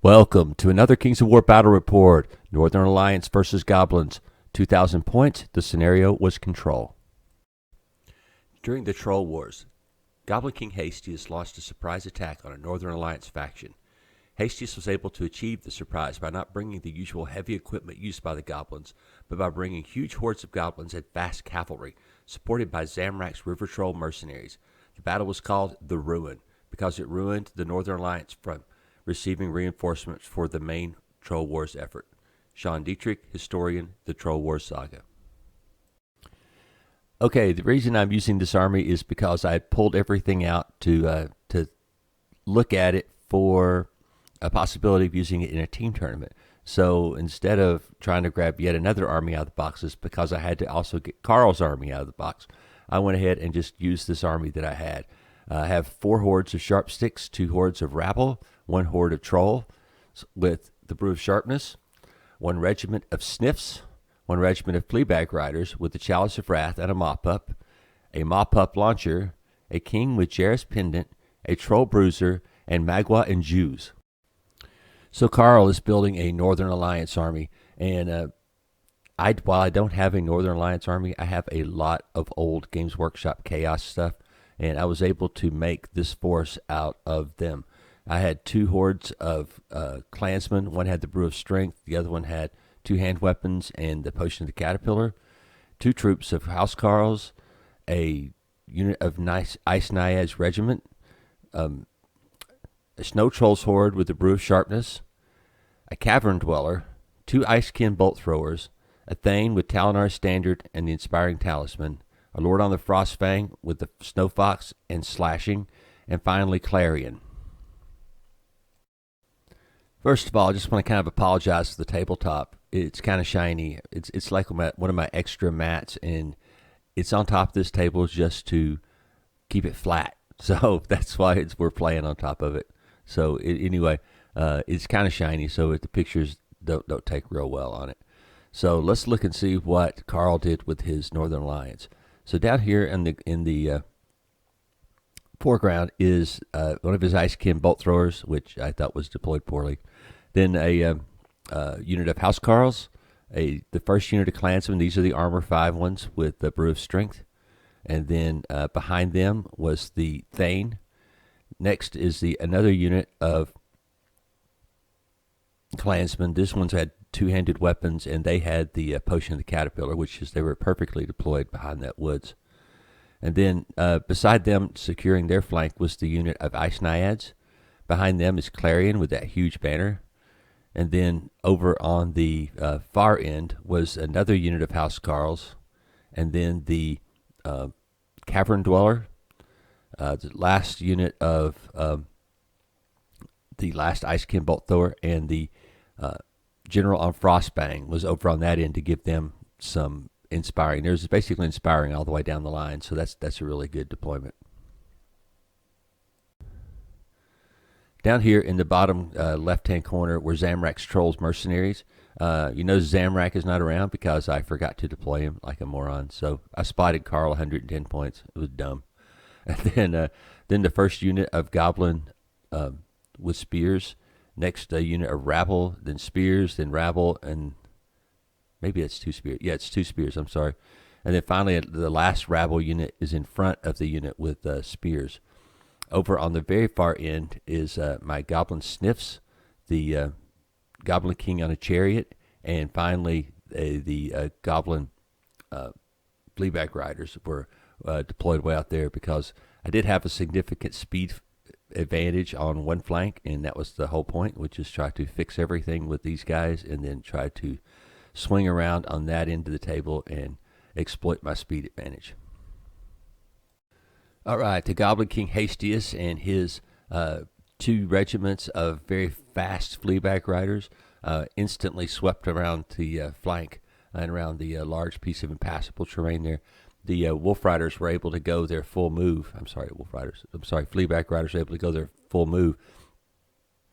Welcome to another Kings of War battle report. Northern Alliance versus Goblins. 2,000 points. The scenario was control. During the Troll Wars, Goblin King Hastius launched a surprise attack on a Northern Alliance faction. Hastius was able to achieve the surprise by not bringing the usual heavy equipment used by the Goblins, but by bringing huge hordes of Goblins and fast cavalry, supported by Zamorak's River Troll mercenaries. The battle was called The Ruin, because it ruined the Northern Alliance from receiving reinforcements for the main Troll Wars effort. Sean Dietrich, historian, The Troll Wars Saga. Okay, the reason I'm using this army is because I pulled everything out to look at it for a possibility of using it in a team tournament. So instead of trying to grab yet another army out of the boxes, because I had to also get Carl's army out of the box, I went ahead and just used this army that I had. I have 4 hordes of sharp sticks, 2 hordes of rabble, 1 horde of troll with the brew of sharpness, 1 regiment of sniffs, 1 regiment of fleabag riders with the chalice of wrath and a mop-up launcher, a king with Jarrus pendant, a troll bruiser, and Magua and Jews. So Carl is building a Northern Alliance army, and while I don't have a Northern Alliance army, I have a lot of old Games Workshop Chaos stuff, and I was able to make this force out of them. I had 2 hordes of clansmen. One had the Brew of Strength. The other one had 2 hand weapons and the Potion of the Caterpillar. 2 troops of Housecarls, a unit of Ice Naiads Regiment, a Snow Trolls horde with the Brew of Sharpness, a Cavern Dweller, 2 Icekin Bolt Throwers, a Thane with Talinar Standard and the Inspiring Talisman, a Lord on the Frostfang with the Snow Fox and Slashing, and finally Clarion. First of all, I just want to kind of apologize for the tabletop. It's kind of shiny. It's like one of my extra mats, and it's on top of this table just to keep it flat. So that's why we're playing on top of it. So anyway, it's kind of shiny, so the pictures don't take real well on it. So let's look and see what Carl did with his Northern Alliance. So down here in the foreground is one of his Icekin Bolt Throwers, which I thought was deployed poorly. Then a unit of Housecarls, the first unit of Clansmen. These are the Armor 5 ones with the Brew of Strength. And then behind them was the Thane. Next is another unit of Clansmen. This one's had 2-handed weapons, and they had the Potion of the Caterpillar, which is they were perfectly deployed behind that woods. And then beside them, securing their flank, was the unit of Ice Naiads. Behind them is Clarion with that huge banner. And then over on the far end was another unit of Housecarls. And then the Cavern Dweller, the last unit of the last Icekin Bolt Thrower, and the General on Frostfang was over on that end to give them some inspiring. There's basically inspiring all the way down the line, so that's a really good deployment. Down here in the bottom left-hand corner were Zamorak's Trolls mercenaries. You know Zamorak is not around because I forgot to deploy him like a moron. So I spotted Carl 110 points. It was dumb. And then the first unit of Goblin with spears. Next, a unit of Rabble, then spears, then Rabble, and maybe it's 2 spears. Yeah, it's 2 spears. I'm sorry. And then finally, the last Rabble unit is in front of the unit with spears. Over on the very far end is my Goblin Sniffs, the Goblin King on a Chariot, and finally the Goblin Fleabag Riders were deployed way out there because I did have a significant speed advantage on one flank, and that was the whole point, which is try to fix everything with these guys and then try to swing around on that end of the table and exploit my speed advantage. All right, the Goblin King Hastius and his 2 regiments of very fast Fleabag Riders instantly swept around the flank and around the large piece of impassable terrain there. The Wolf Riders were able to go their full move. Fleabag Riders were able to go their full move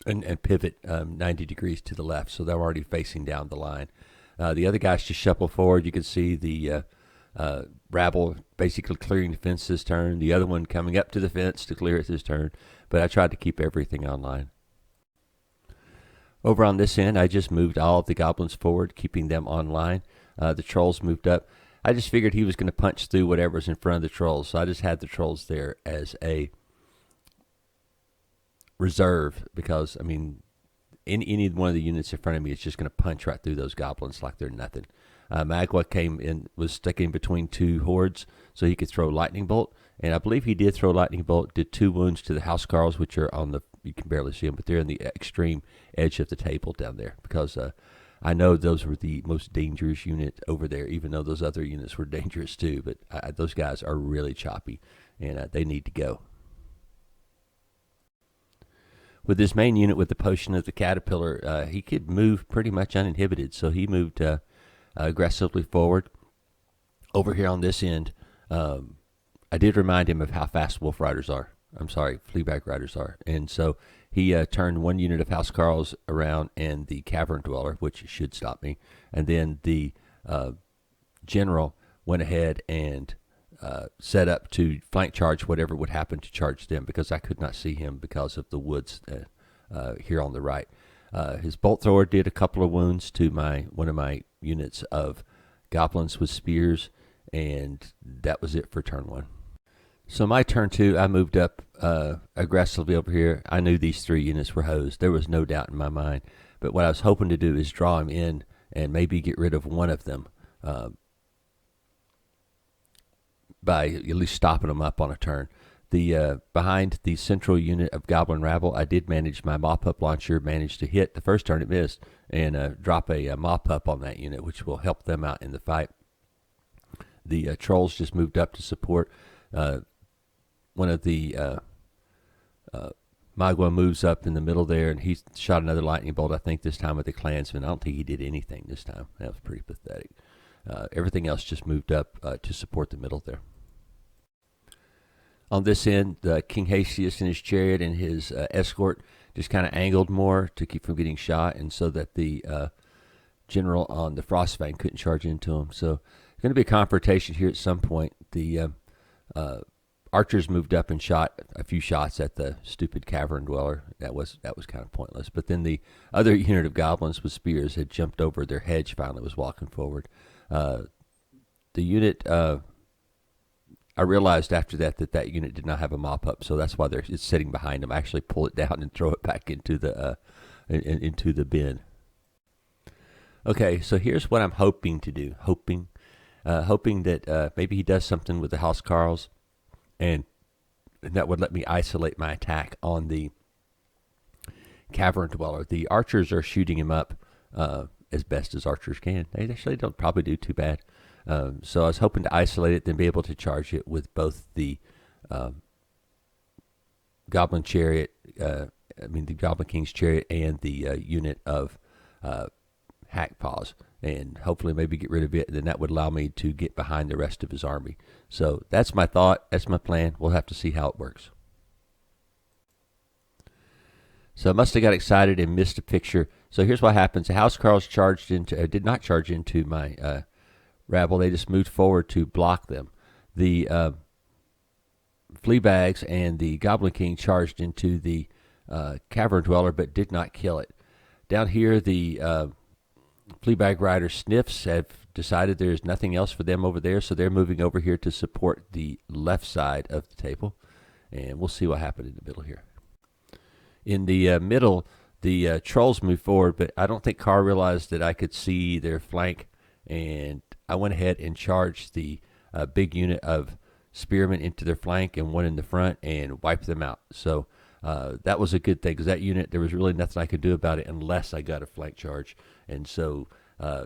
and pivot 90 degrees to the left, so they're already facing down the line. The other guys just shuffle forward. You can see the Rabble basically clearing the fence this turn, the other one coming up to the fence to clear it this turn, but I tried to keep everything online. Over on this end, I just moved all of the goblins forward, keeping them online. The trolls moved up. I just figured he was going to punch through whatever's in front of the trolls, so I just had the trolls there as a reserve because, I mean, any one of the units in front of me is just going to punch right through those goblins like they're nothing. Magua came in, was stuck in between two hordes, so he could throw lightning bolt, and I believe he did throw lightning bolt. Did 2 wounds to the housecarls, which are on the, you can barely see them, but they're in the extreme edge of the table down there because I know those were the most dangerous unit over there, even though those other units were dangerous too. But those guys are really choppy, and they need to go. With this main unit with the potion of the caterpillar, he could move pretty much uninhibited, so he moved aggressively forward. Over here on this end, I did remind him of how fast wolf riders are. I'm sorry, fleabag riders are. And so he turned 1 unit of housecarls around and the cavern dweller, which should stop me. And then the general went ahead and set up to flank charge whatever would happen to charge them because I could not see him because of the woods here on the right. His bolt thrower did a couple of wounds to one of my units of goblins with spears, and that was it for turn 1. So my turn 2, I moved up aggressively over here. I knew these 3 units were hosed. There was no doubt in my mind. But what I was hoping to do is draw him in and maybe get rid of one of them by at least stopping them up on a turn. The behind the central unit of Goblin Rabble, I did manage my mop-up launcher, managed to hit. The first turn it missed, and drop a mop-up on that unit, which will help them out in the fight. The trolls just moved up to support. One of the Magua moves up in the middle there, and he shot another lightning bolt, I think this time with the clansman. I don't think he did anything this time. That was pretty pathetic. Everything else just moved up to support the middle there. On this end, King Hasius in his chariot and his escort just kind of angled more to keep from getting shot, and so that the general on the Frostfang couldn't charge into him. So there's going to be a confrontation here at some point. The archers moved up and shot a few shots at the stupid cavern dweller. That was kind of pointless. But then the other unit of goblins with spears had jumped over their hedge, finally was walking forward. The unit, I realized after that unit did not have a mop-up, so that's why it's sitting behind them. I actually pull it down and throw it back into the bin. Okay, so here's what I'm hoping to do. Hoping that maybe he does something with the housecarls, and that would let me isolate my attack on the cavern dweller. The archers are shooting him up as best as archers can. They actually don't probably do too bad. So I was hoping to isolate it, then be able to charge it with both the Goblin Chariot, the Goblin King's Chariot, and the unit of Hack Paws, and hopefully maybe get rid of it. Then that would allow me to get behind the rest of his army. So that's my thought. That's my plan. We'll have to see how it works. So I must have got excited and missed a picture. So here's what happens. The housecarls did not charge into my rabble. They just moved forward to block them. The Fleabags and the Goblin King charged into the Cavern Dweller, but did not kill it. Down here, the Fleabag Rider Sniffs have decided there's nothing else for them over there, so they're moving over here to support the left side of the table, and we'll see what happened in the middle here. In the middle, the trolls moved forward, but I don't think Carr realized that I could see their flank, and I went ahead and charged the big unit of spearmen into their flank and one in the front and wiped them out. So that was a good thing, because that unit, there was really nothing I could do about it unless I got a flank charge. And so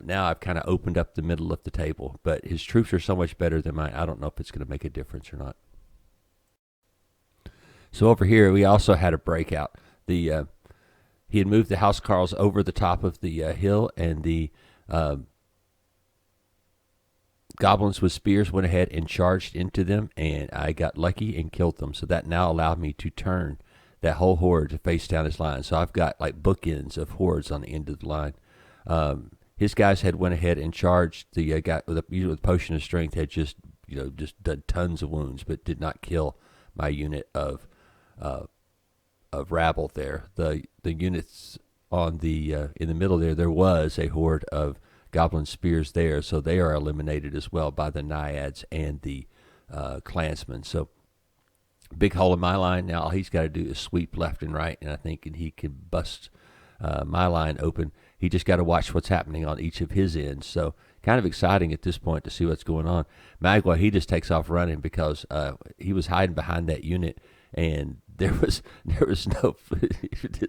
now I've kind of opened up the middle of the table, but his troops are so much better than mine. I don't know if it's going to make a difference or not. So over here, we also had a breakout. He had moved the housecarls over the top of the hill, and the goblins with spears went ahead and charged into them, and I got lucky and killed them. So that now allowed me to turn that whole horde to face down his line. So I've got like bookends of hordes on the end of the line. His guys had went ahead and charged. The guy with Potion of Strength had just done tons of wounds, but did not kill my unit of rabble there. The units on the in the middle there was a horde of goblin spears there, so they are eliminated as well by the naiads and the clansmen. So big hole in my line. Now all he's got to do is sweep left and right, and I think he can bust my line open. He just got to watch what's happening on each of his ends. So kind of exciting at this point to see what's going on. Magua, he just takes off running because he was hiding behind that unit, and there was no.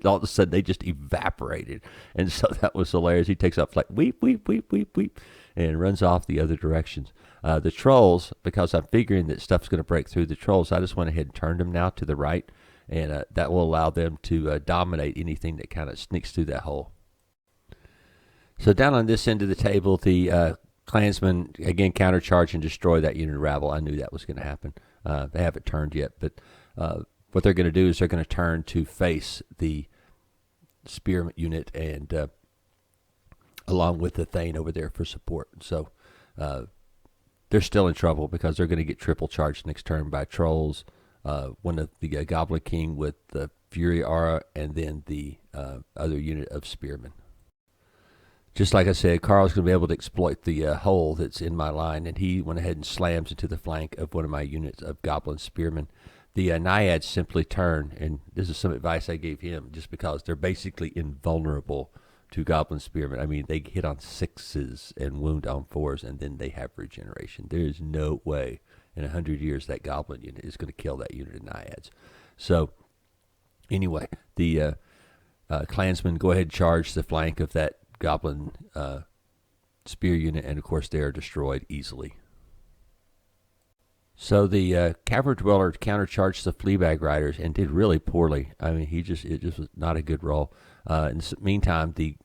All of a sudden, they just evaporated, and so that was hilarious. He takes off like weep, weep, weep, weep, weep, and runs off the other directions. The trolls, because I'm figuring that stuff's going to break through the trolls, I just went ahead and turned them now to the right, and that will allow them to dominate anything that kind of sneaks through that hole. So down on this end of the table, the clansmen, again, countercharge and destroy that unit of rabble. I knew that was going to happen. They haven't turned yet, but what they're going to do is they're going to turn to face the spearman unit and along with the Thane over there for support. So they're still in trouble because they're going to get triple charged next turn by trolls, one of the Goblin King with the Fury Aura, and then the other unit of spearmen. Just like I said, Carl's going to be able to exploit the hole that's in my line, and he went ahead and slams into the flank of one of my units of Goblin Spearmen. The Naiads simply turn, and this is some advice I gave him, just because they're basically invulnerable to Goblin Spearmen. I mean, they hit on 6s and wound on 4s, and then they have regeneration. There is no way in 100 years that Goblin unit is going to kill that unit of Naiads. So, anyway, the clansmen go ahead and charge the flank of that Goblin spear unit, and of course they are destroyed easily. So the Cavern Dweller countercharged the Fleabag Riders and did really poorly. I mean, it just was not a good roll. In the meantime, the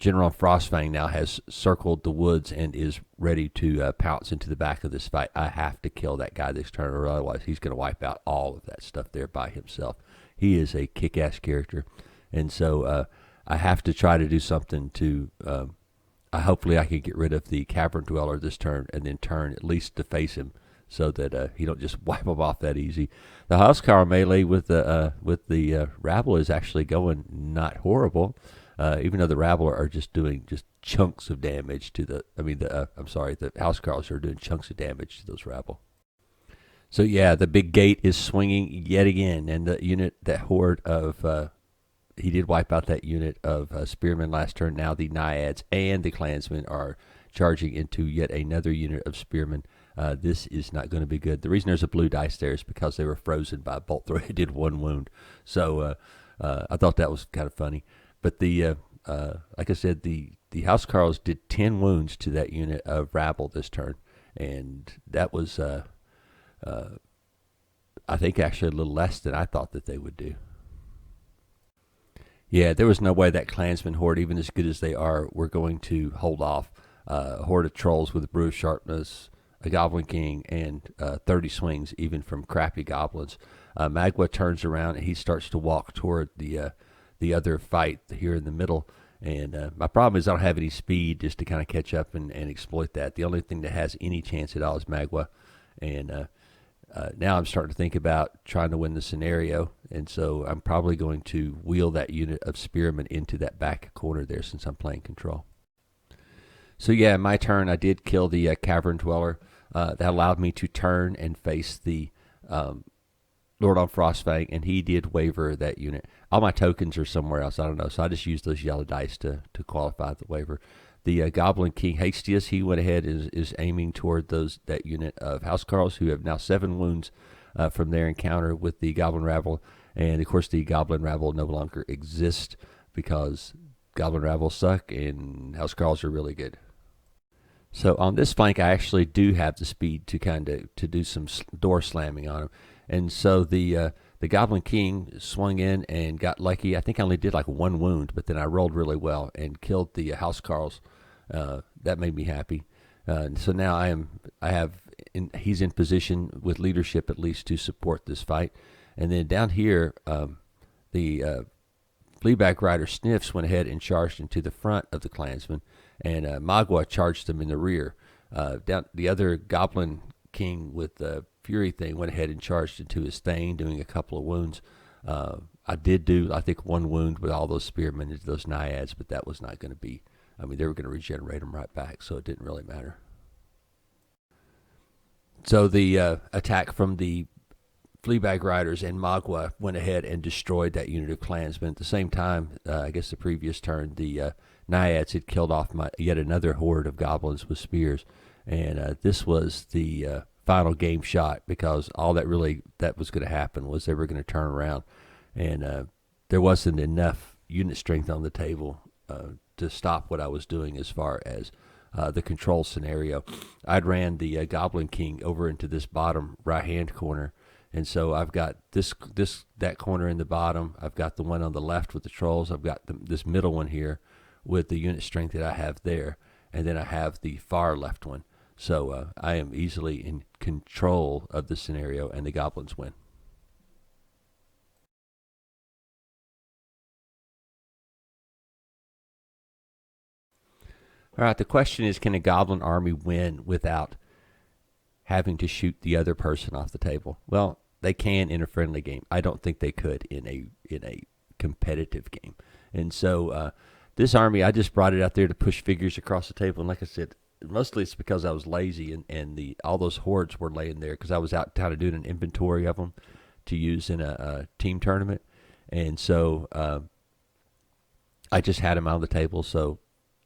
General Frostfang now has circled the woods and is ready to pounce into the back of this fight. I have to kill that guy this turn, or otherwise he's going to wipe out all of that stuff there by himself. He is a kick-ass character, and so I have to try to do something to, hopefully I can get rid of the Cavern Dweller this turn and then turn at least to face him so that he don't just wipe him off that easy. The Housecarl melee with the Rabble is actually going not horrible, even though the Rabble are just doing just chunks of damage to the Housecarls are doing chunks of damage to those Rabble. So yeah, the big gate is swinging yet again, and the unit, that horde of he did wipe out that unit of spearmen last turn. Now the Naiads and the clansmen are charging into yet another unit of spearmen. This is not going to be good. The reason there's a blue dice there is because they were frozen by a bolt throw. It did 1 wound. So I thought that was kind of funny. But the like I said, the Housecarls did 10 wounds to that unit of rabble this turn. And that was, I think, actually a little less than I thought that they would do. Yeah, there was no way that Klansman horde, even as good as they are, were going to hold off a horde of trolls with a brew of sharpness, a Goblin King, and 30 swings, even from crappy goblins. Magua turns around and he starts to walk toward the other fight here in the middle. And my problem is I don't have any speed just to kind of catch up and exploit that. The only thing that has any chance at all is Magua. And now I'm starting to think about trying to win the scenario, and so I'm probably going to wheel that unit of spearmen into that back corner there since I'm playing control. So yeah, my turn, I did kill the Cavern Dweller. That allowed me to turn and face the Lord on Frostfang, and he did waver that unit. All my tokens are somewhere else, I don't know, so I just used those yellow dice to qualify the waiver. The Goblin King Hastius, he went ahead and is aiming toward that unit of Housecarls who have now 7 wounds from their encounter with the Goblin Rabble. And, of course, the Goblin Rabble no longer exist because Goblin Rabble suck and Housecarls are really good. So on this flank, I actually do have the speed to do some door slamming on him. And so the Goblin King swung in and got lucky. I think I only did like 1 wound, but then I rolled really well and killed the Housecarls. That made me happy. So now he's in position with leadership at least to support this fight. And then down here, the Fleabag Rider Sniffs went ahead and charged into the front of the clansmen, and Magua charged them in the rear. Down the other Goblin King with the Fury thing went ahead and charged into his Thane, doing a couple of wounds. I did do, I think, one wound with all those spearmen into those naiads, but that was not going to be. I mean, they were going to regenerate them right back, so it didn't really matter. So the attack from the Fleabag Riders and Magua went ahead and destroyed that unit of clansmen. At the same time, I guess the previous turn, the Naiads had killed off yet another horde of goblins with spears. And this was the final game shot, because all that was going to happen was they were going to turn around. And there wasn't enough unit strength on the table to stop what I was doing as far as the control scenario. I'd ran the Goblin King over into this bottom right-hand corner. And so I've got that corner in the bottom. I've got the one on the left with the trolls. I've got this middle one here with the unit strength that I have there. And then I have the far left one. So I am easily in control of the scenario, and the goblins win. All right, the question is, can a goblin army win without having to shoot the other person off the table? Well, they can in a friendly game. I don't think they could in a competitive game. And so this army, I just brought it out there to push figures across the table. And like I said, mostly it's because I was lazy, and all those hordes were laying there because I was out kind of doing an inventory of them to use in a team tournament. And so I just had them on the table, so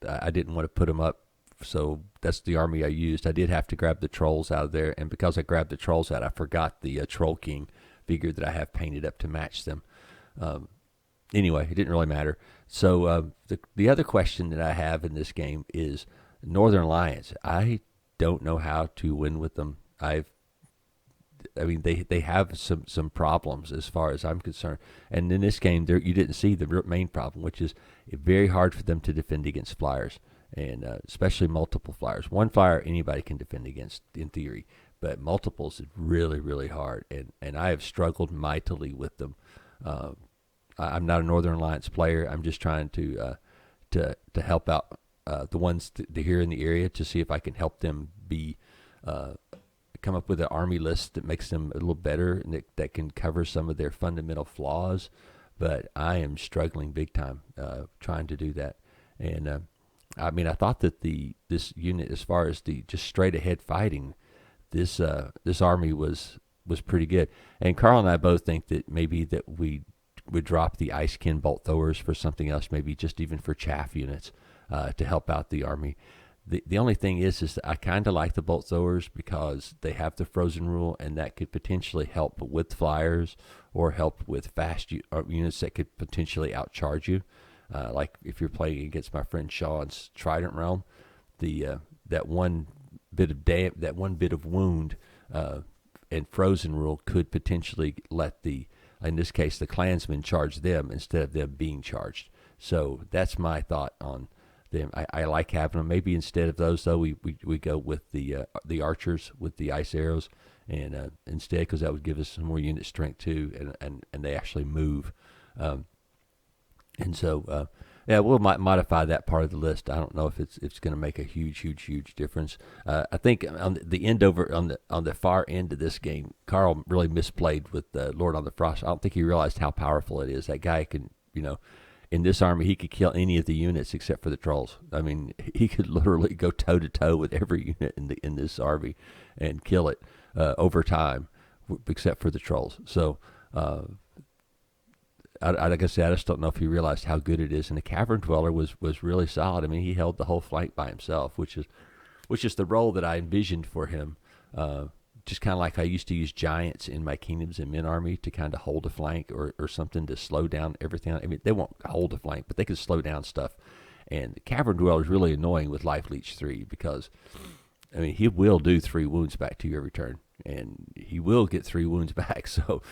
I didn't want to put them up. So that's the army I used. I did have to grab the trolls out of there, and because I grabbed the trolls out, I forgot the Troll King figure that I have painted up to match them. Anyway, it didn't really matter. So the other question that I have in this game is Northern Alliance. I don't know how to win with them. They have some problems as far as I'm concerned. And in this game, you didn't see the main problem, which is very hard for them to defend against flyers, and especially multiple flyers. One flyer anybody can defend against in theory, but multiples is really, really hard. And I have struggled mightily with them. I'm not a Northern Alliance player. I'm just trying to help out the ones here in the area to see if I can help them come up with an army list that makes them a little better and that can cover some of their fundamental flaws. But I am struggling big time trying to do that. And I thought that this unit, as far as the just straight ahead fighting, this army was pretty good. And Carl and I both think that maybe that we would drop the Icekin bolt throwers for something else, maybe just even for chaff units to help out the army. The only thing is that I kind of like the bolt throwers because they have the frozen rule, and that could potentially help with flyers or help with fast units that could potentially outcharge you. Like if you're playing against my friend Sean's Trident Realm, that one bit of wound and frozen rule could potentially let in this case, the clansmen charge them instead of them being charged. So that's my thought on them. I like having them. Maybe instead of those, though, we go with the archers with the ice arrows, and instead, because that would give us some more unit strength too, and they actually move. And so, we'll modify that part of the list. I don't know if it's going to make a huge difference. I think on the far end of this game, Carl really misplayed with Lord on the Frost. I don't think he realized how powerful it is. That guy can, in this army, he could kill any of the units except for the trolls. I mean, he could literally go toe to toe with every unit in this army and kill it over time, except for the trolls. So. Like I said, I just don't know if he realized how good it is. And the Cavern Dweller was really solid. I mean, he held the whole flank by himself, which is the role that I envisioned for him. Just kind of like I used to use giants in my Kingdoms and Men army to kind of hold a flank or something to slow down everything. I mean, they won't hold a flank, but they can slow down stuff. And the Cavern Dweller is really annoying with Life Leech 3 because, I mean, he will do 3 wounds back to you every turn. And he will get 3 wounds back, so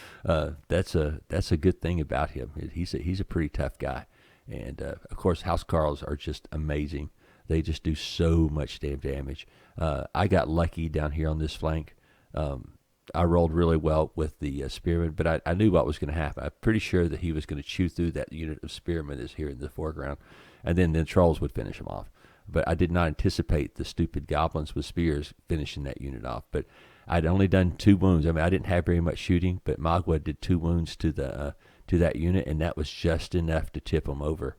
that's a good thing about him. He's a pretty tough guy, and of course House Carls are just amazing. They just do so much damn damage. I got lucky down here on this flank. I rolled really well with the spearmen, but I knew what was going to happen. I'm pretty sure that he was going to chew through that unit of spearmen that's here in the foreground, and then the trolls would finish him off. But I did not anticipate the stupid goblins with spears finishing that unit off. But I'd only done 2 wounds. I mean, I didn't have very much shooting, but Magua did 2 wounds to to that unit, and that was just enough to tip them over.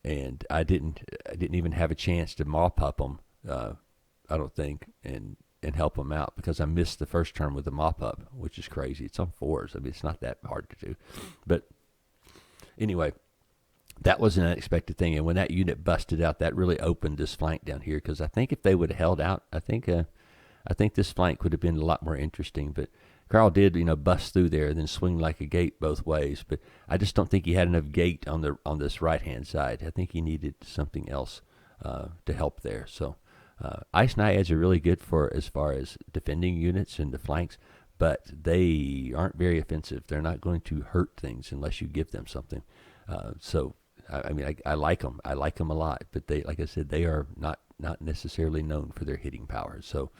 And I didn't even have a chance to mop up them. I don't think, and help them out because I missed the first turn with the mop up, which is crazy. It's on 4s. I mean, it's not that hard to do, but anyway, that was an unexpected thing. And when that unit busted out, that really opened this flank down here. Because I think if they would have held out, I think this flank would have been a lot more interesting. But Carl did, bust through there and then swing like a gate both ways. But I just don't think he had enough gate on this right hand side. I think he needed something else to help there. So Ice Naiads are really good for as far as defending units and the flanks, but they aren't very offensive. They're not going to hurt things unless you give them something. So I mean, I like them. I like them a lot, but they, like I said, they are not necessarily known for their hitting power. So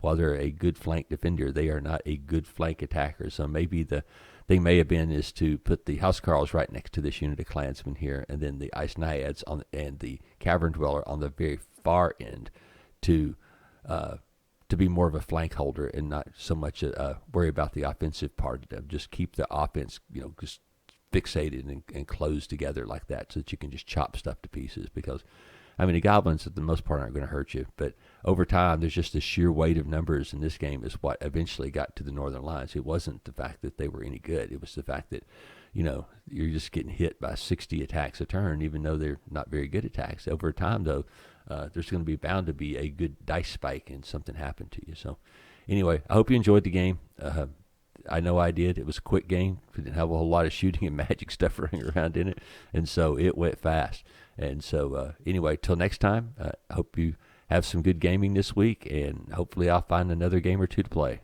while they're a good flank defender, they are not a good flank attacker. So maybe the thing may have been is to put the Housecarls right next to this unit of Clansmen here, and then the Ice Naiads and the Cavern Dweller on the very far end to be more of a flank holder and not so much worry about the offensive part of them. Just keep the offense, just fixated and closed together like that so that you can just chop stuff to pieces. Because, I mean, the Goblins, for the most part, aren't going to hurt you. But over time, there's just the sheer weight of numbers in this game is what eventually got to the Northern Lines. It wasn't the fact that they were any good. It was the fact that, you're just getting hit by 60 attacks a turn, even though they're not very good attacks. Over time, though, there's going to be bound to be a good dice spike and something happened to you. So, anyway, I hope you enjoyed the game. I know I did. It was a quick game. We didn't have a whole lot of shooting and magic stuff running around in it, and so it went fast. And so, anyway, till next time, I hope you have some good gaming this week, and hopefully I'll find another game or two to play.